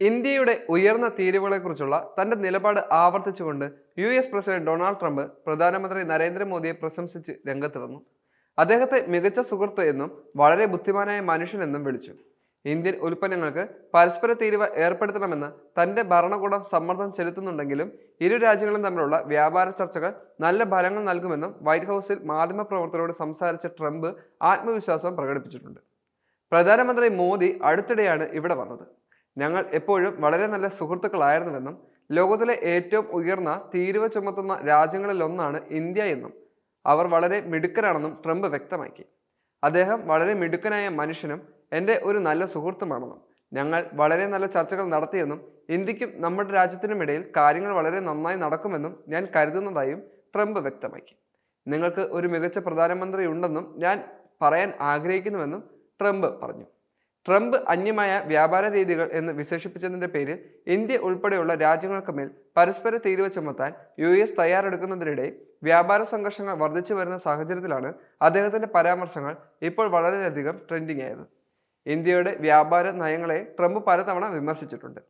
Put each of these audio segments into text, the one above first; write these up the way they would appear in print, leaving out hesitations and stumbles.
ഇന്ത്യയുടെ ഉയർന്ന തീരുവകളെക്കുറിച്ചുള്ള തന്റെ നിലപാട് ആവർത്തിച്ചുകൊണ്ട് US പ്രസിഡന്റ് ഡൊണാൾഡ് ട്രംപ് പ്രധാനമന്ത്രി നരേന്ദ്രമോദിയെ പ്രശംസിച്ച് രംഗത്ത് വന്നു. അദ്ദേഹത്തെ മികച്ച സുഹൃത്ത് എന്നും വളരെ ബുദ്ധിമാനായ മനുഷ്യനെന്നും വിളിച്ചു. ഇന്ത്യൻ ഉൽപ്പന്നങ്ങൾക്ക് പരസ്പര തീരുവ ഏർപ്പെടുത്തണമെന്ന് തന്റെ ഭരണകൂടം സമ്മർദ്ദം ചെലുത്തുന്നുണ്ടെങ്കിലും ഇരു രാജ്യങ്ങളും തമ്മിലുള്ള വ്യാപാര ചർച്ചകൾ നല്ല ഫലങ്ങൾ നൽകുമെന്നും വൈറ്റ് ഹൗസിൽ മാധ്യമപ്രവർത്തകരോട് സംസാരിച്ച ട്രംപ് ആത്മവിശ്വാസം പ്രകടിപ്പിച്ചിട്ടുണ്ട്. പ്രധാനമന്ത്രി മോദി അടുത്തിടെയാണ് ഇവിടെ വന്നത്. ഞങ്ങൾ എപ്പോഴും വളരെ നല്ല സുഹൃത്തുക്കളായിരുന്നുവെന്നും ലോകത്തിലെ ഏറ്റവും ഉയർന്ന തീരുവ ചുമത്തുന്ന രാജ്യങ്ങളിലൊന്നാണ് ഇന്ത്യ എന്നും അവർ വളരെ മിടുക്കരാണെന്നും ട്രംപ് വ്യക്തമാക്കി. അദ്ദേഹം വളരെ മിടുക്കനായ മനുഷ്യനും എൻ്റെ ഒരു നല്ല സുഹൃത്തുമാണെന്നും ഞങ്ങൾ വളരെ നല്ല ചർച്ചകൾ നടത്തിയെന്നും ഇന്ത്യക്കും നമ്മുടെ രാജ്യത്തിനുമിടയിൽ കാര്യങ്ങൾ വളരെ നന്നായി നടക്കുമെന്നും ഞാൻ കരുതുന്നതായും ട്രംപ് വ്യക്തമാക്കി. നിങ്ങൾക്ക് ഒരു മികച്ച പ്രധാനമന്ത്രി ഉണ്ടെന്നും ഞാൻ പറയാൻ ആഗ്രഹിക്കുന്നുവെന്നും ട്രംപ് പറഞ്ഞു. ട്രംപ് അന്യമായ വ്യാപാര രീതികൾ എന്ന് വിശേഷിപ്പിച്ചതിന്റെ പേരിൽ ഇന്ത്യ ഉൾപ്പെടെയുള്ള രാജ്യങ്ങൾക്ക് മേൽ പരസ്പര തീരുവ ചുമത്താൻ US തയ്യാറെടുക്കുന്നതിനിടെ വ്യാപാര സംഘർഷങ്ങൾ വർദ്ധിച്ചു വരുന്ന സാഹചര്യത്തിലാണ് അദ്ദേഹത്തിന്റെ പരാമർശങ്ങൾ ഇപ്പോൾ വളരെയധികം ട്രെൻഡിങ് ആയത്. ഇന്ത്യയുടെ വ്യാപാര നയങ്ങളെ ട്രംപ് പലതവണ വിമർശിച്ചിട്ടുണ്ട്.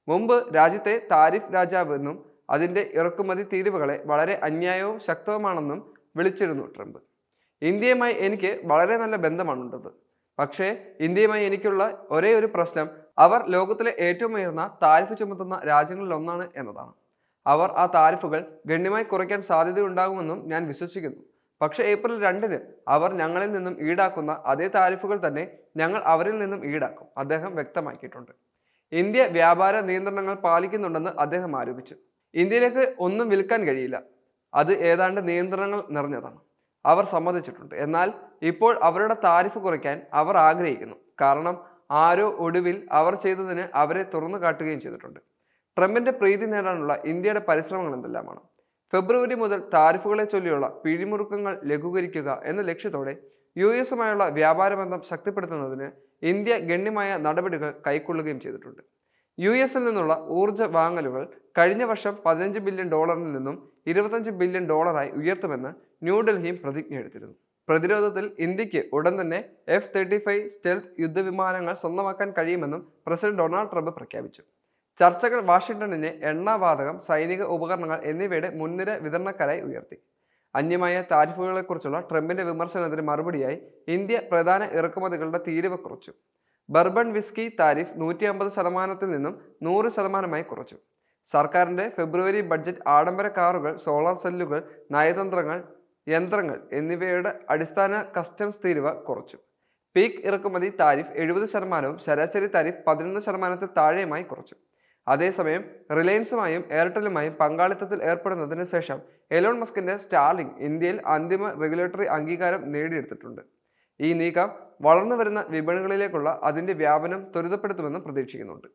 മുമ്പ് രാജ്യത്തെ താരിഫ് രാജാവ് എന്നും അതിന്റെ ഇറക്കുമതി തീരുവകളെ വളരെ അന്യായവും ശക്തവുമാണെന്നും വിളിച്ചിരുന്നു ട്രംപ്. ഇന്ത്യയുമായി എനിക്ക് വളരെ നല്ല ബന്ധമാണുള്ളത്. പക്ഷേ ഇന്ത്യയുമായി എനിക്കുള്ള ഒരേ ഒരു പ്രശ്നം അവർ ലോകത്തിലെ ഏറ്റവും ഉയർന്ന താരിഫ് ചുമത്തുന്ന രാജ്യങ്ങളിലൊന്നാണ് എന്നതാണ്. അവർ ആ താരിഫുകൾ ഗണ്യമായി കുറയ്ക്കാൻ സാധ്യതയുണ്ടാകുമെന്നും ഞാൻ വിശ്വസിക്കുന്നു. പക്ഷേ ഏപ്രിൽ 2-ന് അവർ ഞങ്ങളിൽ നിന്നും ഈടാക്കുന്ന അതേ താരിഫുകൾ തന്നെ ഞങ്ങൾ അവരിൽ നിന്നും ഈടാക്കും, അദ്ദേഹം വ്യക്തമാക്കിയിട്ടുണ്ട്. ഇന്ത്യ വ്യാപാര നിയന്ത്രണങ്ങൾ പാലിക്കുന്നുണ്ടെന്ന് അദ്ദേഹം ആരോപിച്ചു. ഇന്ത്യയിലേക്ക് ഒന്നും വിൽക്കാൻ കഴിയില്ല, അത് ഏതാണ്ട് നിയന്ത്രണങ്ങൾ നിറഞ്ഞതാണ്, അവർ സമ്മതിച്ചിട്ടുണ്ട്. എന്നാൽ ഇപ്പോൾ അവരുടെ താരിഫ് കുറയ്ക്കാൻ അവർ ആഗ്രഹിക്കുന്നു, കാരണം ആരോ ഒടുവിൽ അവർ ചെയ്തതിന് അവരെ തുറന്നു കാട്ടുകയും ചെയ്തിട്ടുണ്ട്. ട്രംപിന്റെ പ്രീതി നേടാനുള്ള ഇന്ത്യയുടെ പരിശ്രമങ്ങൾ എന്തെല്ലാമാണ്? ഫെബ്രുവരി മുതൽ താരിഫുകളെ ചൊല്ലിയുള്ള പിരിമുറുക്കങ്ങൾ ലഘൂകരിക്കുക എന്ന ലക്ഷ്യത്തോടെ US-ഉമായുള്ള വ്യാപാര ബന്ധം ശക്തിപ്പെടുത്തുന്നതിന് ഇന്ത്യ ഗണ്യമായ നടപടികൾ കൈക്കൊള്ളുകയും ചെയ്തിട്ടുണ്ട്. US-ൽ നിന്നുള്ള ഊർജ്ജ വാങ്ങലുകൾ കഴിഞ്ഞ വർഷം $15 ബില്യൺ നിന്നും $25 ബില്യൺ ഉയർത്തുമെന്ന് ന്യൂഡൽഹിയും പ്രതിജ്ഞ എടുത്തിരുന്നു. പ്രതിരോധത്തിൽ ഇന്ത്യക്ക് ഉടൻ തന്നെ F-35 സ്റ്റെൽത്ത് യുദ്ധവിമാനങ്ങൾ സ്വന്തമാക്കാൻ കഴിയുമെന്നും പ്രസിഡന്റ് ഡൊണാൾഡ് ട്രംപ് പ്രഖ്യാപിച്ചു. ചർച്ചകൾ വാഷിംഗ്ടണിനെ എണ്ണവാതകം, സൈനിക ഉപകരണങ്ങൾ എന്നിവയുടെ മുൻനിര വിതരണക്കാരായി ഉയർത്തി. അന്യമായ താരിഫുകളെക്കുറിച്ചുള്ള ട്രംപിന്റെ വിമർശനത്തിന് മറുപടിയായി ഇന്ത്യ പ്രധാന ഇറക്കുമതികളുടെ തീരുവ കുറച്ചു. ബർബൺ വിസ്കി താരിഫ് 150% നിന്നും 100% കുറച്ചു. സർക്കാരിന്റെ ഫെബ്രുവരി ബഡ്ജറ്റ് ആഡംബര കാറുകൾ, സോളാർ സെല്ലുകൾ, നയതന്ത്രങ്ങൾ, യന്ത്രങ്ങൾ എന്നിവയുടെ അടിസ്ഥാന കസ്റ്റംസ് തീരുവ കുറച്ചു. പീക്ക് ഇറക്കുമതി താരിഫ് 70%വും ശരാശരി താരിഫ് 11%-ൽ താഴെയുമായി കുറച്ചു. അതേസമയം റിലയൻസുമായും എയർടെലുമായും പങ്കാളിത്തത്തിൽ ഏർപ്പെടുന്നതിന് ശേഷം എലോൺ മസ്കിന്റെ സ്റ്റാർലിങ്ക് ഇന്ത്യയിൽ അന്തിമ റെഗുലേറ്ററി അംഗീകാരം നേടിയെടുത്തിട്ടുണ്ട്. ഈ നീക്കം വളർന്നു വരുന്ന വിപണികളിലേക്കുള്ള അതിന്റെ വ്യാപനം ത്വരിതപ്പെടുത്തുമെന്ന് പ്രതീക്ഷിക്കുന്നുണ്ട്.